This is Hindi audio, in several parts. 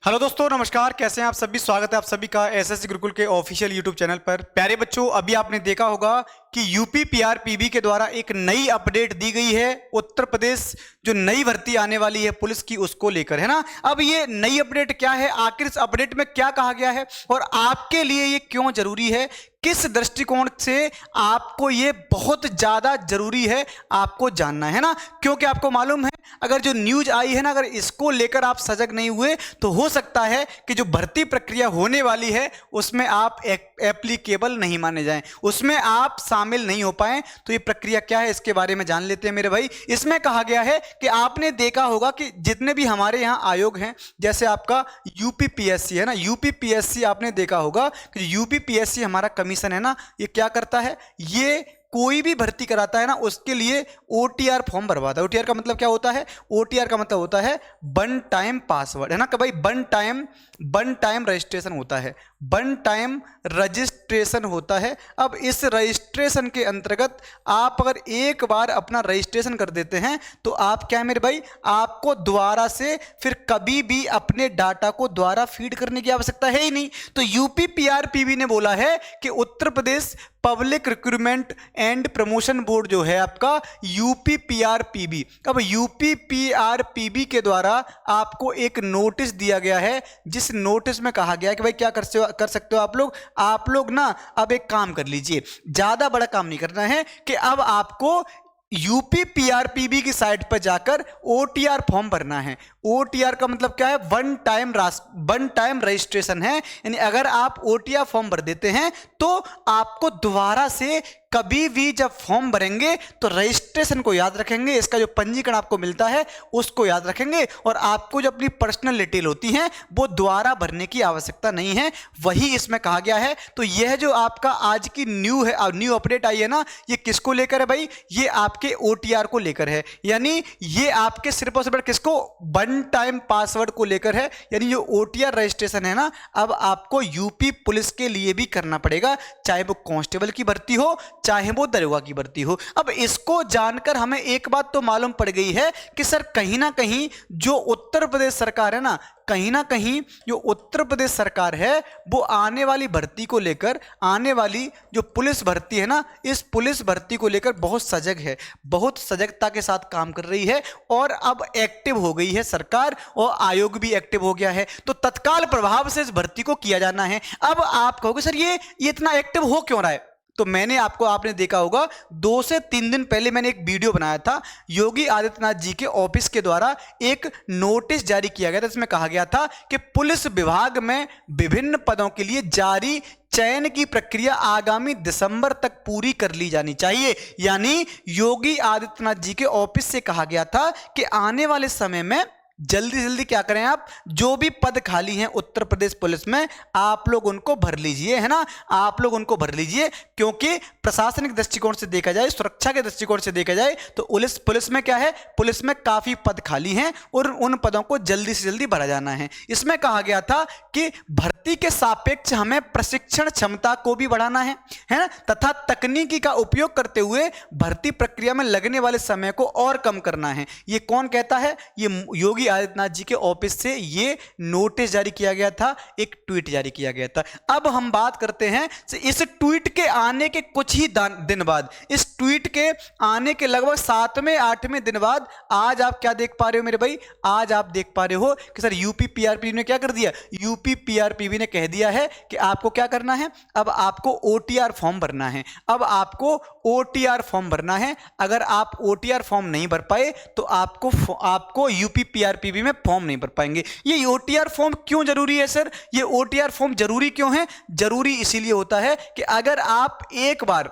हेलो दोस्तों, नमस्कार। कैसे हैं आप सभी? स्वागत है आप सभी का एसएससी गुरुकुल के ऑफिशियल यूट्यूब चैनल पर। प्यारे बच्चों, अभी आपने देखा होगा कि यूपी पीआरपीबी के द्वारा एक नई अपडेट दी गई है। उत्तर प्रदेश जो नई भर्ती आने वाली है पुलिस की, उसको लेकर, है ना। अब ये नई अपडेट क्या है, आखिर इस अपडेट में क्या कहा गया है और आपके लिए ये क्यों जरूरी है, किस दृष्टिकोण से आपको ये बहुत ज्यादा जरूरी है आपको जानना है ना। क्योंकि आपको मालूम है, अगर जो न्यूज आई है ना, अगर इसको लेकर आप सजग नहीं हुए तो हो सकता है कि जो भर्ती प्रक्रिया होने वाली है उसमें आप एप्लीकेबल नहीं माने जाएं, उसमें आप शामिल नहीं हो पाए। तो ये प्रक्रिया क्या है, इसके बारे में जान लेते हैं मेरे भाई। इसमें कहा गया है कि आपने देखा होगा कि जितने भी हमारे यहाँ आयोग हैं, जैसे आपका यूपीपीएससी है ना, यूपीपीएससी आपने देखा होगा कि यूपीपीएससी हमारा कमीशन है ना, ये क्या करता है, ये कोई भी भर्ती कराता है ना, उसके लिए ओटीआर फॉर्म भरवाता है। ओटीआर का मतलब क्या होता है? ओटीआर का मतलब होता है वन टाइम पासवर्ड, है ना कि भाई वन टाइम रजिस्ट्रेशन होता है, वन टाइम रजिस्ट्रेशन होता है। अब इस रजिस्ट्रेशन के अंतर्गत आप अगर एक बार अपना रजिस्ट्रेशन कर देते हैं तो आप क्या है मेरे भाई, आपको दोबारा से फिर कभी भी अपने डाटा को दोबारा फीड करने की आवश्यकता है ही नहीं। तो यूपी पीआरपीबी ने बोला है कि Uttar Pradesh public recruitment and promotion board जो है आपका यूपी पीआरपीबी, अब यूपी पीआरपीबी के द्वारा आपको एक नोटिस दिया गया है, जिस नोटिस में कहा गया है कि भाई क्या कर सकते हो आप लोग ना, अब एक काम कर लीजिए, ज्यादा बड़ा काम नहीं करना है कि अब आपको यूपी पीआरपीबी की साइट पर जाकर ओटीआर फॉर्म भरना है। ओटीआर का मतलब क्या है? वन टाइम रजिस्ट्रेशन है, यानी अगर आप ओटीआर फॉर्म भर देते हैं तो आपको दोबारा से कभी भी जब फॉर्म भरेंगे तो रजिस्ट्रेशन को याद रखेंगे, इसका जो पंजीकरण आपको मिलता है उसको याद रखेंगे, और आपको जो अपनी पर्सनल डिटेल होती हैं वो दोबारा भरने की आवश्यकता नहीं है। वही इसमें कहा गया है। तो यह जो आपका आज की न्यू अपडेट आई है ना, ये किसको लेकर है भाई? ये आपके ओटीआर को लेकर है, यानी ये आपके सिर्फ और सिर्फ किसको, वन टाइम पासवर्ड को लेकर है। यानी जो ओटीआर रजिस्ट्रेशन है ना, अब आपको यूपी पुलिस के लिए भी करना पड़ेगा, चाहे वो कांस्टेबल की भर्ती हो चाहे वो दरोगा की भर्ती हो। अब इसको जानकर हमें एक बात तो मालूम पड़ गई है कि सर कहीं ना कहीं जो उत्तर प्रदेश सरकार है ना, कहीं ना कहीं जो उत्तर प्रदेश सरकार है वो आने वाली भर्ती को लेकर, आने वाली जो पुलिस भर्ती है ना, इस पुलिस भर्ती को लेकर बहुत सजग है, बहुत सजगता के साथ काम कर रही है, और अब एक्टिव हो गई है सरकार और आयोग भी एक्टिव हो गया है। तो तत्काल प्रभाव से इस भर्ती को किया जाना है। अब आप कहोगे सर ये इतना एक्टिव हो क्यों रहा है? तो आपने देखा होगा 2 से 3 दिन पहले मैंने एक वीडियो बनाया था, योगी आदित्यनाथ जी के ऑफिस के द्वारा एक नोटिस जारी किया गया था। इसमें कहा गया था कि पुलिस विभाग में विभिन्न पदों के लिए जारी चयन की प्रक्रिया आगामी दिसंबर तक पूरी कर ली जानी चाहिए। यानी योगी आदित्यनाथ जी के ऑफिस से कहा गया था कि आने वाले समय में जल्दी जल्दी क्या करें, आप जो भी पद खाली हैं उत्तर प्रदेश पुलिस में, आप लोग उनको भर लीजिए, है ना, आप लोग उनको भर लीजिए। क्योंकि प्रशासनिक दृष्टिकोण से देखा जाए, सुरक्षा के दृष्टिकोण से देखा जाए तो पुलिस में क्या है, पुलिस में काफी पद खाली हैं और उन पदों को जल्दी से जल्दी भरा जाना है। इसमें कहा गया था कि भर्ती के सापेक्ष हमें प्रशिक्षण क्षमता को भी बढ़ाना है ना, तथा तकनीकी का उपयोग करते हुए भर्ती प्रक्रिया में लगने वाले समय को और कम करना है। ये कौन कहता है? ये योगी आदित्यनाथ जी के ऑफिस से ये नोटिस जारी किया गया था, एक ट्वीट जारी किया गया था। अब हम बात करते हैं इस ट्वीट के आने के कुछ ही दिन बाद, इस ट्वीट के आने के लगभग 7वें 8वें दिन बाद आज आप क्या देख पा रहे हो मेरे भाई? आज आप देख पा रहे हो कि सर यूपी पीआरपीबी ने क्या कर दिया, यूपी पीआरपीबी ने कह दिया है कि आपको क्या करना है, अब आपको ओटीआर फॉर्म भरना है। अब आपको ओटीआर फॉर्म भरना है। अगर आप ओटीआर फॉर्म नहीं भर पाए तो आपको यूपी पीआरपीबी में फॉर्म नहीं भर पाएंगे। ये ओटीआर फॉर्म क्यों जरूरी है सर? ये ओटीआर फॉर्म जरूरी क्यों है? जरूरी इसीलिए होता है कि अगर आप एक बार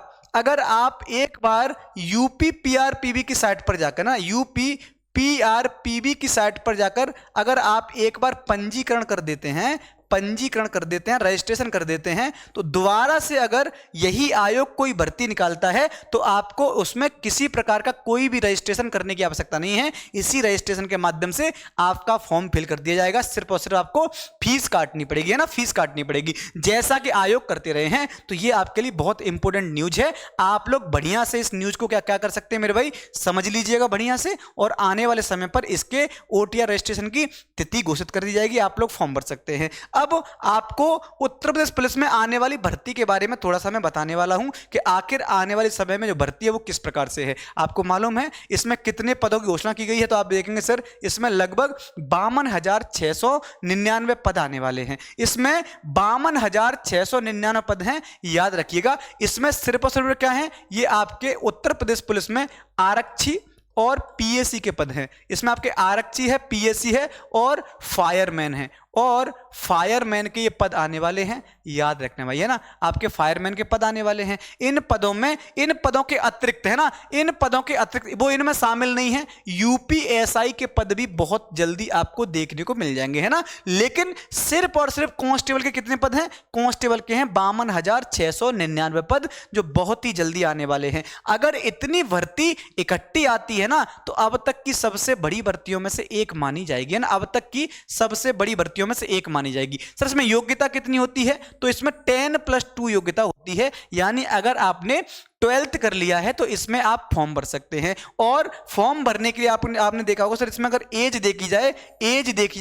यूपी पीआरपीबी की साइट पर जाकर ना, यूपी पीआरपीबी की साइट पर जाकर अगर आप एक बार पंजीकरण कर देते हैं, पंजीकरण कर देते हैं, रजिस्ट्रेशन कर देते हैं, तो दोबारा से अगर यही आयोग कोई भर्ती निकालता है तो आपको उसमें किसी प्रकार का कोई भी रजिस्ट्रेशन करने की आवश्यकता नहीं है। इसी रजिस्ट्रेशन के माध्यम से आपका फॉर्म फिल कर दिया जाएगा। सिर्फ और सिर्फ आपको फीस काटनी पड़ेगी, है ना, फीस काटनी पड़ेगी, जैसा कि आयोग करते रहे हैं। तो ये आपके लिए बहुत इंपॉर्टेंट न्यूज है। आप लोग बढ़िया से इस न्यूज को क्या क्या कर सकते हैं मेरे भाई, समझ लीजिएगा बढ़िया से, और आने वाले समय पर इसके ओटीआर रजिस्ट्रेशन की तिथि घोषित कर दी जाएगी, आप लोग फॉर्म भर सकते हैं। अब आपको उत्तर प्रदेश पुलिस में आने वाली भर्ती के बारे में थोड़ा सा मैं बताने वाला हूं कि आखिर आने वाले समय में जो भर्ती है वो किस प्रकार से है। आपको मालूम है इसमें कितने पदों की घोषणा की गई है, तो आप देखेंगे सर इसमें लगभग 52,699 पद आने वाले हैं। इसमें 52,699 पद हैं, याद रखिएगा। इसमें सिर्फ और सिर्फ क्या है, ये आपके उत्तर प्रदेश पुलिस में आरक्षी और पीएसी के पद हैं। इसमें आपके आरक्षी है, पीएसी है और फायरमैन है, और फायरमैन के ये पद आने वाले हैं, याद रखना भाई, है ना, आपके फायरमैन के पद आने वाले हैं। इन पदों में, इन पदों के अतिरिक्त, है ना, इन पदों के अतिरिक्त वो इनमें शामिल नहीं है, यूपीएसआई के पद भी बहुत जल्दी आपको देखने को मिल जाएंगे, है ना। लेकिन सिर्फ और सिर्फ कांस्टेबल के कितने पद हैं, कांस्टेबल के हैं 52,699 पद, जो बहुत ही जल्दी आने वाले हैं। अगर इतनी भर्ती इकट्ठी आती है ना तो अब तक की सबसे बड़ी भर्तियों में से एक मानी जाएगी, है ना, अब तक की सबसे बड़ी भर्तियों में से एक मानी जाएगी। सर इसमें योग्यता कितनी होती है, तो इसमें 10+2 योग्यता होती है, यानी अगर आपने 12th कर लिया है तो इसमें आप फॉर्म भर सकते हैं। और फॉर्म भरने के लिए आपने देखा होगा सर, इसमें अगर एज देखी जाए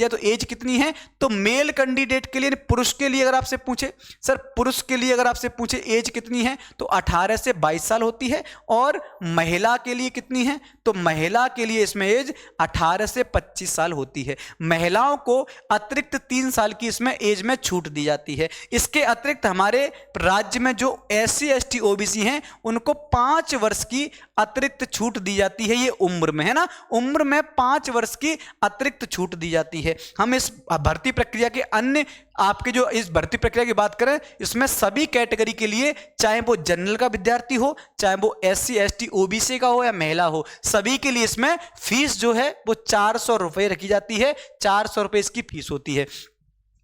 तो एज कितनी है, तो मेल कैंडिडेट के लिए, पुरुष के लिए अगर आपसे पूछे, सर पुरुष के लिए अगर आपसे पूछे एज कितनी है, तो 18 से 22 साल होती है। और महिला के लिए कितनी है, तो महिला के लिए इसमें एज 18 से 25 साल होती है। महिलाओं को अतिरिक्त 3 साल की इसमें एज में छूट दी जाती है। इसके अतिरिक्त हमारे राज्य में जो SC ST OBC हैं उनको 5 वर्ष की अतिरिक्त छूट दी जाती है, ये उम्र में, है ना, उम्र में 5 वर्ष की अतिरिक्त छूट दी जाती है। हम इस भर्ती प्रक्रिया के अन्य, आपके जो इस भर्ती प्रक्रिया की बात करें, इसमें सभी कैटेगरी के लिए, चाहे वो जनरल का विद्यार्थी हो, चाहे वो SC ST OBC का हो या महिला हो, सभी के लिए इसमें फीस जो है वो 400 रुपए रखी जाती है, 400 रुपए इसकी फीस होती है।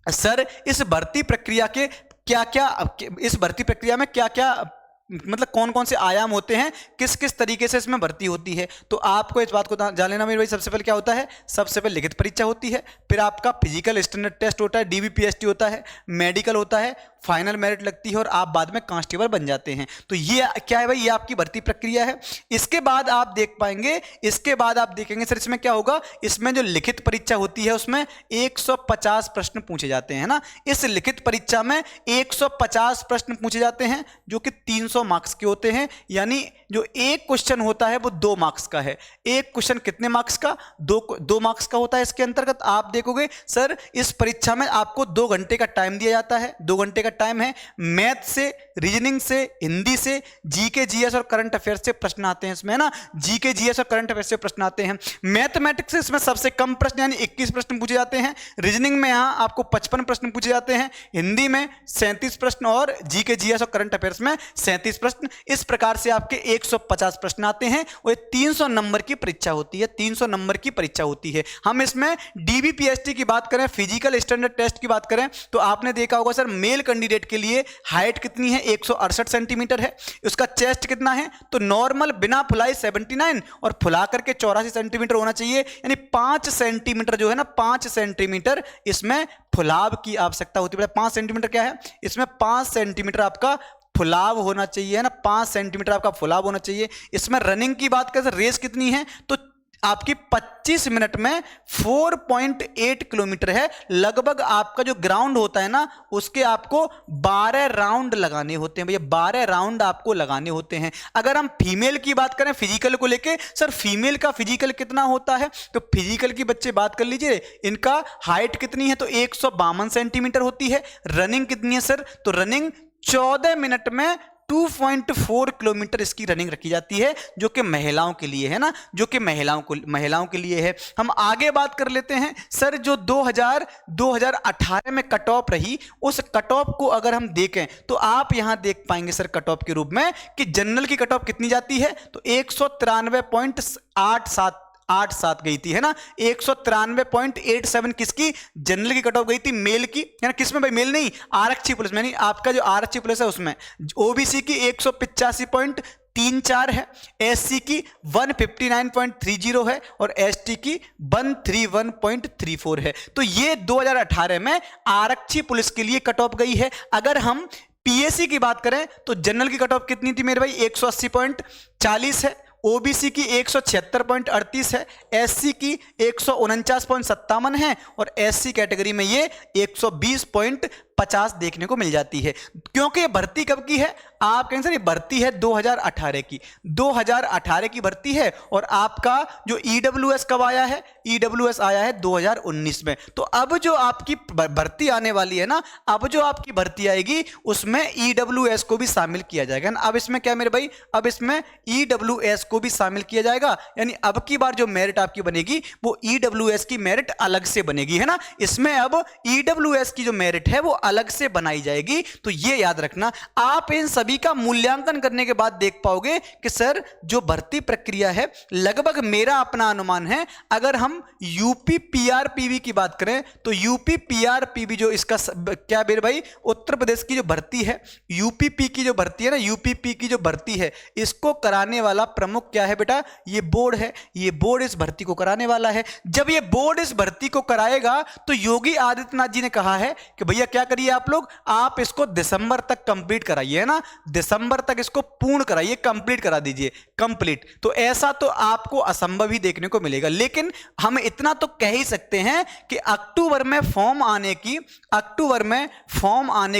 सर इस भर्ती प्रक्रिया के क्या क्या, इस भर्ती प्रक्रिया में क्या क्या, मतलब कौन कौन से आयाम होते हैं, किस किस तरीके से इसमें भर्ती होती है, तो आपको इस बात को जान लेना मेरे भाई। सबसे पहले क्या होता है, सबसे पहले लिखित परीक्षा होती है, फिर आपका फिजिकल स्टैंडर्ड टेस्ट होता है, DBPST होता है, मेडिकल होता है, फाइनल मेरिट लगती है और आप बाद में कांस्टेबल बन जाते हैं। तो ये क्या है भाई, ये आपकी भर्ती प्रक्रिया है। इसके बाद आप देख पाएंगे, इसके बाद आप देखेंगे सर इसमें क्या होगा, इसमें जो लिखित परीक्षा होती है उसमें 150 प्रश्न पूछे जाते हैं ना। इस लिखित परीक्षा में 150 प्रश्न पूछे जाते हैं जो कि 300 मार्क्स के होते हैं, यानी जो एक क्वेश्चन होता है वो 2 मार्क्स का है। एक क्वेश्चन कितने मार्क्स का, 2 मार्क्स का होता है। इसके अंतर्गत आप देखोगे सर इस परीक्षा में आपको 2 घंटे का टाइम दिया जाता है। 2 घंटे का टाइम है। मैथ से, रीजनिंग से, हिंदी से, जीके जीएस और करंट अफेयर्स से प्रश्न आते हैं इसमें, है ना, जीके जीएस और करंट अफेयर्स से प्रश्न आते हैं। मैथमेटिक्स से इसमें सबसे कम प्रश्न यानी 21 प्रश्न पूछे जाते हैं। रीजनिंग में यहाँ आपको 55 प्रश्न पूछे जाते हैं, हिंदी में 37 प्रश्न और जीके जीएस और करंट अफेयर्स में 37 प्रश्न। इस प्रकार से आपके 150 प्रश्न आते हैं और 300 नंबर की परीक्षा होती है, 300 नंबर की परीक्षा होती है। हम इसमें DBPST की बात करें, फिजिकल स्टैंडर्ड टेस्ट की बात करें, तो आपने देखा होगा सर मेल कैंडिडेट के लिए हाइट कितनी है, 168 सेंटीमीटर है। उसका चेस्ट कितना है, तो नॉर्मल बिना फुलाई 79 और फुला करके 84 सेंटीमीटर होना चाहिए, यानी 5 सेंटीमीटर जो है ना, 5 सेंटीमीटर इसमें फुलाव की आवश्यकता होती है। 5 सेंटीमीटर क्या है, इसमें 5 सेंटीमीटर आपका फुलाव होना चाहिए, है ना, 5 सेंटीमीटर आपका फुलाव होना चाहिए। इसमें रनिंग की बात करें, रेस कितनी है, तो आपकी 25 मिनट में 4.8 किलोमीटर है। लगभग आपका जो ग्राउंड होता है ना, उसके आपको 12 राउंड लगाने होते हैं भैया, 12 राउंड आपको लगाने होते हैं। अगर हम फीमेल की बात करें, फिजिकल को लेके, सर फीमेल का फिजिकल कितना होता है, तो फिजिकल की बच्चे बात कर लीजिए, इनका हाइट कितनी है, तो 152 सेंटीमीटर होती है। रनिंग कितनी है सर, तो रनिंग 14 मिनट में 2.4 किलोमीटर इसकी रनिंग रखी जाती है, जो कि महिलाओं के लिए है ना, जो कि महिलाओं के लिए है। हम आगे बात कर लेते हैं सर, जो 2018 में कट ऑफ रही, उस कट ऑफ को अगर हम देखें तो आप यहां देख पाएंगे सर कट ऑफ के रूप में कि जनरल की कट ऑफ कितनी जाती है, तो 193.87 87 गई थी, है ना। 193.87 किसकी, जनरल की कट ऑफ गई थी, मेल की, है ना। किसमें भाई, मेल नहीं, आरक्षी पुलिस में, नहीं आपका जो आरक्षी पुलिस है उसमें। ओबीसी की 185.34 है, एससी की 159.30 है और एसटी की 131.34 है। तो ये 2018 में आरक्षी पुलिस के लिए कट ऑफ गई है। अगर हम पीएससी की बात करें तो जनरल की कट ऑफ कितनी थी मेरे भाई, 180.40 है, ओबीसी की 176.38 है, एससी की 149.57 है और एससी कैटेगरी में ये 120.50 देखने को मिल जाती है। क्योंकि ये भर्ती कब की है, आप कहेंगे सर ये भर्ती है 2018 की, 2018 की भर्ती है। और आपका जो ईडब्ल्यूएस कब आया है, ईडब्ल्यूएस आया है 2019 में। तो अब जो आपकी भर्ती आने वाली है ना, अब जो आपकी भर्ती आएगी उसमें ईडब्ल्यूएस को भी शामिल किया जाएगा ना। अब इसमें क्या मेरे भाई, अब इसमें ईडब्ल्यूएस को भी शामिल किया जाएगा, यानी अब की बार जो मेरिट आपकी बनेगी वो ईडब्ल्यूएस की मेरिट अलग से बनेगी, है ना। इसमें अब ईडब्ल्यूएस की जो मेरिट है वो अलग से बनाई जाएगी। तो ये याद रखना, आप इन सभी का मूल्यांकन करने के बाद देख पाओगे कि सर जो भर्ती प्रक्रिया है, लगभग मेरा अपना अनुमान है, अगर हम यूपी पीआरपीवी की बात करें तो यूपी पीआरपीवी जो इसका क्या मेरे भाई, उत्तर प्रदेश की जो भर्ती है, यूपीपी की जो भर्ती है ना, यूपीपी की जो भर्ती है, इसको कराने वाला प्रमुख क्या है बेटा, ये बोर्ड है। ये बोर्ड इस भर्ती को कराने वाला है। जब ये बोर्ड इस भर्ती को कराएगा तो योगी आदित्यनाथ जी ने कहा है कि भैया क्या करिए आप लोग, आप इसको दिसंबर तक कंप्लीट कराइए, है ना, दिसंबर तक इसको पूर्ण कराइए, कंप्लीट करा दीजिए, कंप्लीट। तो ऐसा तो आपको असंभव ही देखने को मिलेगा। लेकिन हम इतना तो कह ही सकते हैं कि अक्टूबर में फॉर्म आने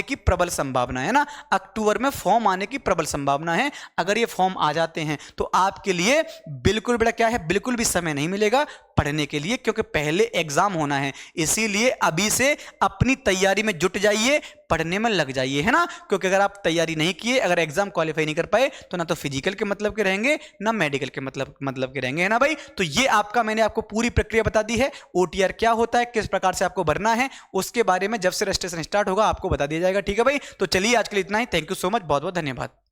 की प्रबल संभावना है ना, अक्टूबर में फॉर्म आने की प्रबल संभावना है। अगर ये फॉर्म आ जाते हैं तो आपके लिए बिल्कुल बेटा क्या है, बिल्कुल भी समय नहीं मिलेगा पढ़ने के लिए, क्योंकि पहले एग्जाम होना है। इसीलिए अभी से अपनी तैयारी में जुट जाइए, पढ़ने में लग जाइए, है ना। क्योंकि अगर आप तैयारी नहीं किए, अगर एग्जाम क्वालिफाई नहीं कर पाए तो ना तो फिजिकल के मतलब के रहेंगे, ना मेडिकल के मतलब के रहेंगे, है ना भाई। तो ये आपका, मैंने आपको पूरी प्रक्रिया बता दी है। ओटीआर क्या होता है, किस प्रकार से आपको भरना है, उसके बारे में जब से रजिस्ट्रेशन स्टार्ट होगा आपको बता दिया जाएगा, ठीक है भाई। तो चलिए आज के लिए इतना ही। थैंक यू सो मच, बहुत बहुत धन्यवाद।